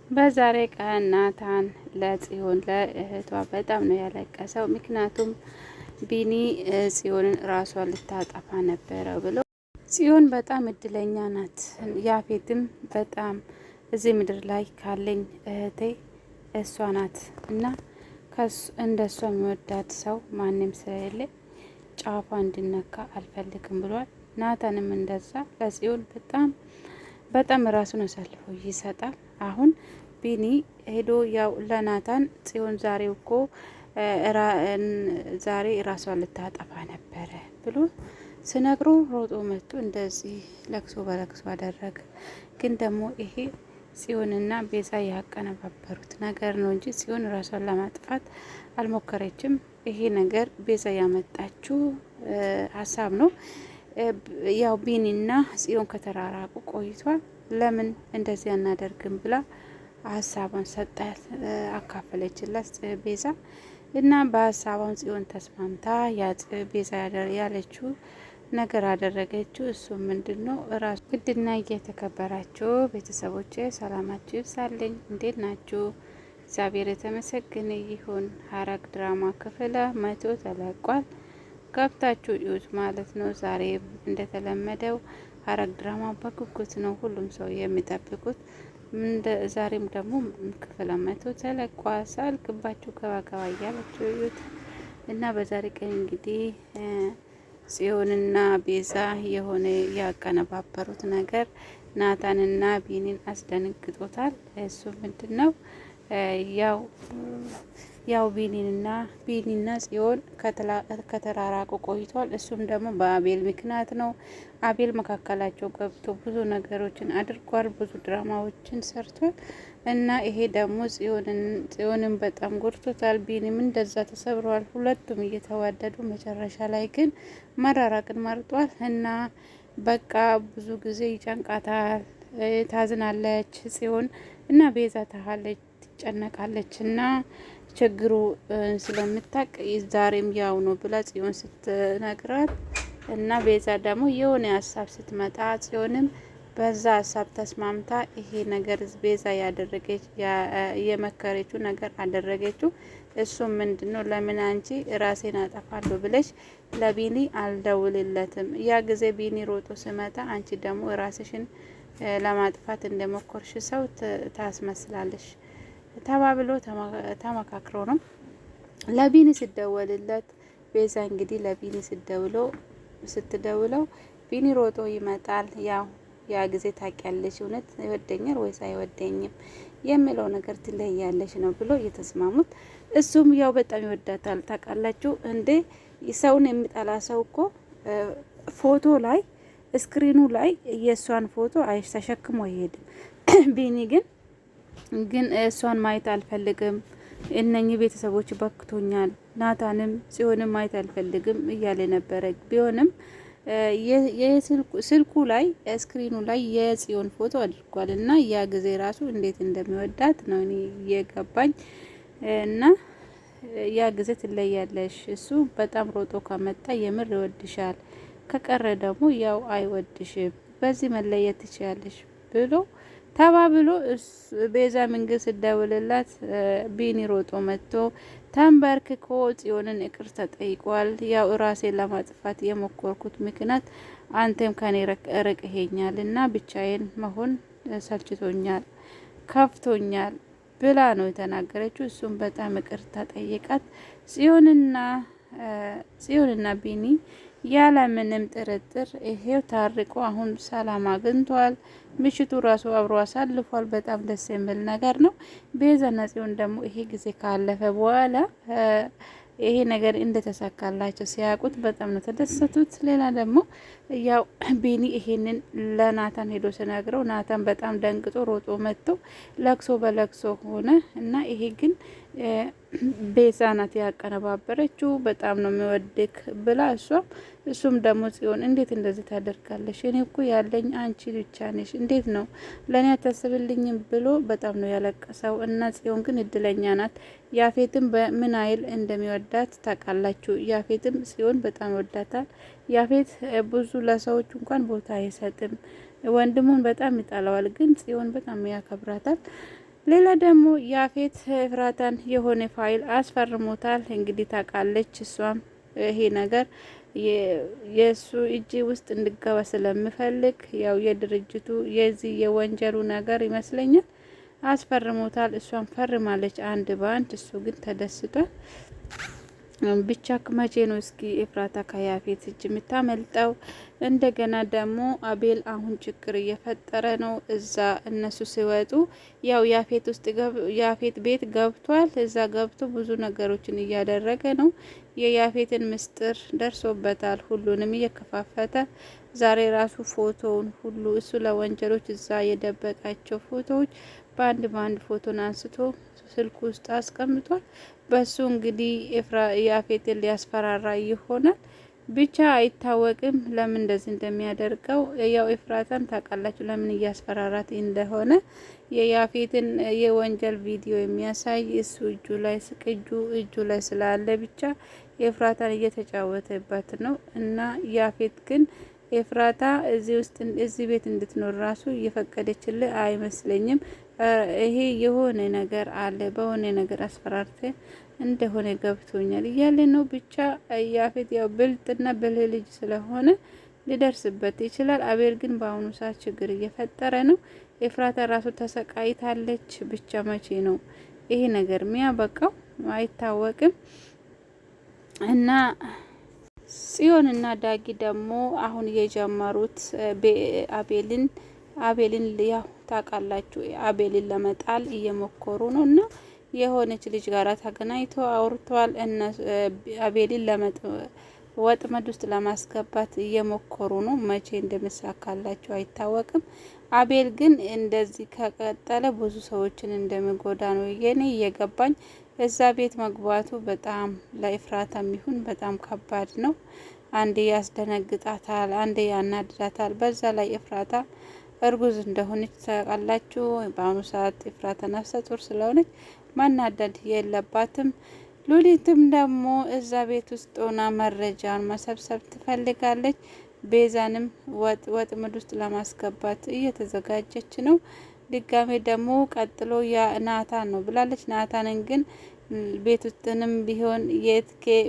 በዛሬ ቀን ናታን ለጽዮን ለእህቷ በጣም ነው ያለቀሰው። ምክንያቱም ቢኒ ጽዮንን ራሷን ልታጠፋ ነበረ ብሎ ጽዮን በጣም እድለኛ ናት። ያፌትም በጣም እዚህ ምድር ላይ ካለኝ እህቴ እሷ ናት እና እንደ እሷ የሚወዳት ሰው ማንም ስለሌለ ጫፏ እንዲነካ አልፈልግም ብሏል። ናታንም እንደዛ ለጽዮን በጣም ራሱን አሳልፎ ይሰጣል። አሁን ቢኒ ሄዶ ያው ለናታን ጽዮን ዛሬ ራሷን ልታጠፋ ነበረ ብሎ ስነግሮ ሮጦ መጥቶ እንደዚህ ለቅሶ በለቅሶ አደረገ። ግን ደግሞ ይሄ ጽዮንና ቤዛ ያቀነባበሩት ነገር ነው እንጂ ጽዮን ራሷን ለማጥፋት አልሞከረችም። ይሄ ነገር ቤዛ ያመጣችው ሀሳብ ነው። ያው ቢኒና ጽዮን ከተራራቁ ቆይቷል። ለምን እንደዚህ አናደርግም ብላ ሀሳቧን ሰጣት፣ አካፈለችላት ቤዛ እና በሀሳቧን ጽዮን ተስማምታ ቤዛ ያለችው ነገር አደረገችው። እሱ ምንድን ነው ራሱ ውድና እየተከበራችሁ ቤተሰቦች ሰላማችሁ ይብዛልኝ። እንዴት ናችሁ? እግዚአብሔር የተመሰገነ ይሁን። ሐረግ ድራማ ክፍል 100 ተለቋል። ገብታችሁ እዩት ማለት ነው። ዛሬም እንደተለመደው ሐረግ ድራማ በጉጉት ነው ሁሉም ሰው የሚጠብቁት። ዛሬም ደግሞ ክፍል 100 ተለቋል። ሳልክባችሁ ገባ እያላችሁ እዩት እና በዛሬ ቀን እንግዲህ ጽዮንና ቤዛ የሆነ ያቀነባበሩት ነገር ናታንና ቢኒን አስደንግጦታል። እሱ ምንድን ነው ያው ቢኒና ጽዮን ከተራራቁ ቆይቷል። እሱም ደግሞ በአቤል ምክንያት ነው። አቤል መካከላቸው ገብቶ ብዙ ነገሮችን አድርጓል፣ ብዙ ድራማዎችን ሰርቷል እና ይሄ ደግሞ ጽዮንን በጣም ጎድቶታል። ቢኒም እንደዛ ተሰብረዋል። ሁለቱም እየተዋደዱ መጨረሻ ላይ ግን መራራቅን መርጧል እና በቃ ብዙ ጊዜ ይጨንቃታል፣ ታዝናለች ጽዮን እና ቤዛ ታሃለች፣ ትጨነቃለች እና ችግሩ ስለምታቅ ዛሬም ያው ነው ብላ ጽዮን ስትነግራት እና ቤዛ ደግሞ የሆነ ሀሳብ ስትመጣ ጽዮንም በዛ ሀሳብ ተስማምታ ይሄ ነገር ቤዛ ያደረገች የመከረችው ነገር አደረገችው። እሱም ምንድነው ለምን አንቺ ራሴን አጠፋለሁ ብለሽ ለቢኒ አልደውልለትም? ያ ጊዜ ቢኒ ሮጦ ስመጣ አንቺ ደግሞ ራስሽን ለማጥፋት እንደሞከርሽ ሰው ታስመስላለሽ ተባብሎ ተመካክሮ ነው ለቢኒ ሲደወልለት። ቤዛ እንግዲህ ለቢኒ ስትደውለው ቢኒ ሮጦ ይመጣል። ያው ያ ጊዜ ታውቂያለሽ እውነት ይወደኛል ወይስ አይወደኝም የሚለው ነገር ትለያለሽ ነው ብሎ እየተስማሙት፣ እሱም ያው በጣም ይወዳታል። ታውቃላችሁ እንዴ ሰውን የሚጠላ ሰው እኮ ፎቶ ላይ ስክሪኑ ላይ የእሷን ፎቶ ተሸክሞ አይሄድም። ቢኒ ግን እሷን ማየት አልፈልግም፣ እነኚህ ቤተሰቦች በክቶኛል፣ ናታንም ጽዮንም ማየት አልፈልግም እያለ ነበረ። ቢሆንም ስልኩ ላይ ስክሪኑ ላይ የጽዮን ፎቶ አድርጓል እና ያ ጊዜ ራሱ እንዴት እንደሚወዳት ነው እኔ የገባኝ። እና ያ ጊዜ ትለያለሽ፣ እሱ በጣም ሮጦ ከመጣ የምር ይወድሻል፣ ከቀረ ደግሞ ያው አይወድሽም፣ በዚህ መለየት ትችያለሽ ብሎ ተባብሎ ቤዛ መንግስት ስደውልላት ቢኒ ሮጦ መጥቶ ተንበርክኮ ጽዮንን ይቅርታ ጠይቋል። ያው ራሴን ለማጥፋት የሞከርኩት ምክንያት አንተም ከኔ ርቀኸኛል እና ብቻዬን መሆን ሰልችቶኛል፣ ከፍቶኛል ብላ ነው የተናገረችው። እሱም በጣም ይቅርታ ጠይቃት። ጽዮንና ቢኒ ያለ ምንም ጥርጥር ይሄው ታርቆ አሁን ሰላም አግኝቷል። ምሽቱ ራሱ አብሮ አሳልፏል። በጣም ደስ የሚል ነገር ነው። ቤዛና ጽዮን ደግሞ ይሄ ጊዜ ካለፈ በኋላ ይሄ ነገር እንደተሳካላቸው ሲያውቁት በጣም ነው ተደሰቱት። ሌላ ደግሞ ያው ቢኒ ይሄንን ለናታን ሄዶ ሲነግረው ናታን በጣም ደንግጦ ሮጦ መጥቶ ለቅሶ በለቅሶ ሆነ እና ይሄ ግን ቤዛ ናት ያቀነባበረችው። በጣም ነው የሚወድክ ብላ እሱም ደግሞ ጽዮን እንዴት እንደዚህ ታደርጋለሽ? እኔ እኮ ያለኝ አንቺ ብቻ ነሽ፣ እንዴት ነው ለእኔ አታስብልኝም ብሎ በጣም ነው ያለቀሰው። እና ጽዮን ግን እድለኛ ናት። ያፌትም በምን አይል እንደሚወዳት ታውቃላችሁ። ያፌትም ጽዮን በጣም ወዳታል። ያፌት ብዙ ለሰዎች እንኳን ቦታ አይሰጥም። ወንድሙን በጣም ይጠላዋል፣ ግን ጽዮን በጣም ያከብራታል። ሌላ ደግሞ ያፌት ኤፍራታን የሆነ ፋይል አስፈርሞታል። እንግዲህ ታውቃለች እሷም ይሄ ነገር የእሱ እጅ ውስጥ እንድገባ ስለምፈልግ ያው የድርጅቱ የዚህ የወንጀሉ ነገር ይመስለኛል አስፈርሞታል። እሷም ፈርማለች አንድ በአንድ። እሱ ግን ተደስቷል። ብቻ መቼ ነው እስኪ ኤፍራታ ከያፌት እጅ የምታመልጠው? እንደገና ደግሞ አቤል አሁን ችግር እየፈጠረ ነው። እዛ እነሱ ሲወጡ ያው ያፌት ቤት ገብቷል። እዛ ገብቶ ብዙ ነገሮችን እያደረገ ነው። የያፌትን ምስጢር ደርሶበታል። ሁሉንም እየከፋፈተ ዛሬ ራሱ ፎቶውን ሁሉ እሱ ለወንጀሎች እዛ የደበቃቸው ፎቶዎች በአንድ በአንድ ፎቶን አንስቶ ስልኩ ውስጥ አስቀምጧል። በሱ እንግዲህ ያፌትን ሊያስፈራራ ይሆናል። ብቻ አይታወቅም ለምን እንደዚህ እንደሚያደርገው። ያው ኤፍራታም ታውቃላችሁ ለምን እያስፈራራት እንደሆነ። የያፌትን የወንጀል ቪዲዮ የሚያሳይ እሱ እጁ ላይ ስላለ ብቻ ኤፍራታን እየተጫወተበት ነው። እና ያፌት ግን ኤፍራታ እዚህ ቤት እንድትኖር ራሱ እየፈቀደችልህ አይመስለኝም። ይሄ የሆነ ነገር አለ፣ በሆነ ነገር አስፈራርተ እንደሆነ ገብቶኛል እያለ ነው። ብቻ ያፌት ያው ብልጥና ብልህ ልጅ ስለሆነ ሊደርስበት ይችላል። አቤል ግን በአሁኑ ሰዓት ችግር እየፈጠረ ነው። ኤፍራታ ራሱ ተሰቃይታለች። ብቻ መቼ ነው ይሄ ነገር ሚያበቃው አይታወቅም። እና ጽዮን እና ዳጊ ደግሞ አሁን የጀመሩት አቤልን ያው ታውቃላችሁ አቤልን ለመጣል እየሞከሩ ነው። እና የሆነች ልጅ ጋር ተገናኝቶ አውርተዋል። አቤልን ወጥመድ ውስጥ ለማስገባት እየሞከሩ ነው። መቼ እንደምሳካላቸው አይታወቅም። አቤል ግን እንደዚህ ከቀጠለ ብዙ ሰዎችን እንደሚጎዳ ነው የኔ እየገባኝ። እዛ ቤት መግባቱ በጣም ለኤፍራታም ይሁን በጣም ከባድ ነው። አንዴ ያስደነግጣታል፣ አንዴ ያናድዳታል። በዛ ላይ ኤፍራታ እርጉዝ እንደሆነች ታውቃላችሁ። በአሁኑ ሰዓት ኤፍራታ ነፍሰ ጡር ስለሆነች ማናደድ የለባትም። ሉሊትም ደግሞ እዛ ቤት ውስጥ ሆና መረጃን መሰብሰብ ትፈልጋለች። ቤዛንም ወጥመድ ውስጥ ለማስገባት እየተዘጋጀች ነው። ድጋሜ ደግሞ ቀጥሎ ናታን ነው ብላለች። ናታንን ግን ቤት ውስጥንም ቢሆን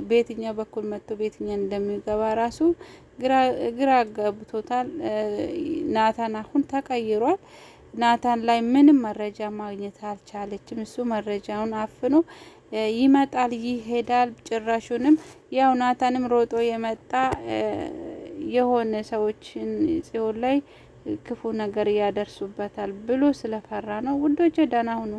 በየትኛው በኩል መጥቶ በየትኛው እንደሚገባ ራሱ ግራ ገብቶታል። ናታን አሁን ተቀይሯል። ናታን ላይ ምንም መረጃ ማግኘት አልቻለችም። እሱ መረጃውን አፍኖ ይመጣል ይሄዳል። ጭራሹንም ያው ናታንም ሮጦ የመጣ የሆነ ሰዎችን ጽዮን ላይ ክፉ ነገር ያደርሱበታል ብሎ ስለፈራ ነው። ውዶቼ ደህና ሁኑ።